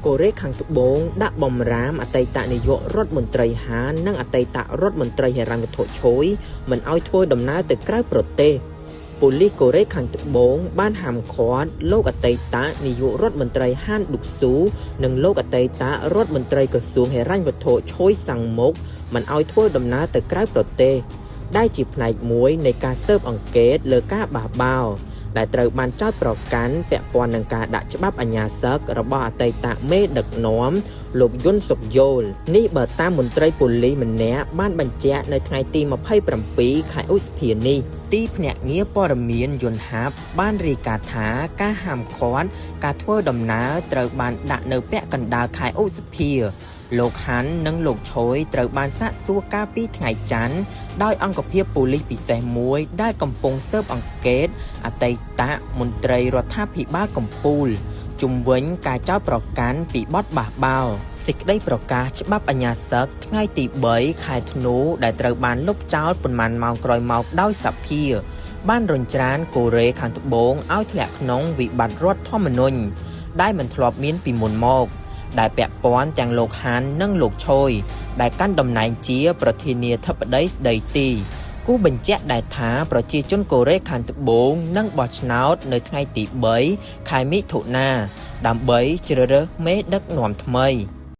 កូរ៉េខាងត្បូងដាក់បំរាមអតីតនាយករដ្ឋមន្ត្រីហាននិងអតីតរដ្ឋមន្ត្រីហិរញ្ញវត្ថុឈុយមិនឲ្យធ្វើដំណើរទៅក្រៅប្រទេសប៉ូលីសកូរ៉េខាងត្បូងបានហាមឃាត់លោកអតីតនាយករដ្ឋមន្ត្រីហានឌុកស៊ូនិងលោកអតីតរដ្ឋមន្ត្រីក្រសួងហិរញ្ញវត្ថុឈុយសាំងមុកមិនឲ្យធ្វើដំណើរទៅក្រៅប្រទេសដែលជាផ្នែកមួយនៃការស៊ើបអង្កេតលើការបះបោរដែលត្រូវបានចោទប្រកាន់ពាក់ព័ន្ធនឹងការដាក់ច្បាប់អាជ្ញាសឹករបស់អតីតមេដឹកនាំលោកយុនសុកយលនេះបើតាមមន្ត្រីប៉ូលីសម្នាក់បានបញ្ជាក់នៅថ្ងៃទី27ខែឧសភានេះទីភ្នាក់ងារព័ត៌មានយន្តហ័ព្ទបានរាយការណ៍ថាការហាមឃាត់ការធ្វើដំណើរត្រូវបានដាក់នៅពាក់កណ្ដាលខែឧសភាលោកហាន់និងលោកឈុយត្រូវបានសាកសួរកាលពីថ្ងៃច័ន្ទដោយអង្គភាពប៉ូលីសពិសេសមួយដែលកំពុងស៊ើបអង្កេតអតីតមន្ត្រីរដ្ឋាភិបាលកំពូលជុំវិញការចោទប្រកាន់ពីបទបះបោរសេចក្តីប្រកាសច្បាប់អាជ្ញាសឹកថ្ងៃទី3ខែធ្នូដែលត្រូវបានលុបចោលប៉ុន្មានម៉ោងក្រោយមកដោយសភាបានរញច្រានកូរ៉េខាងត្បូងឲ្យធ្លាក់ក្នុងវិបត្តិរដ្ឋធម្មនុញ្ញដែលមិនធ្លាប់មានពីមុនមកដែលពាក់ព័ន្ធទាំងលោកហាននិងលោកឈុយដែលកាន់តំណែងជាប្រធានាធិបតីស្ដីទីគូបញ្ជាក់ដែរថាប្រជាជនកូរ៉េខាងត្បូងនឹងបោះឆ្នោតនៅថ្ងៃទី3ខែមិថុនាដើម្បីជ្រើសរើសមេដឹកនាំថ្មី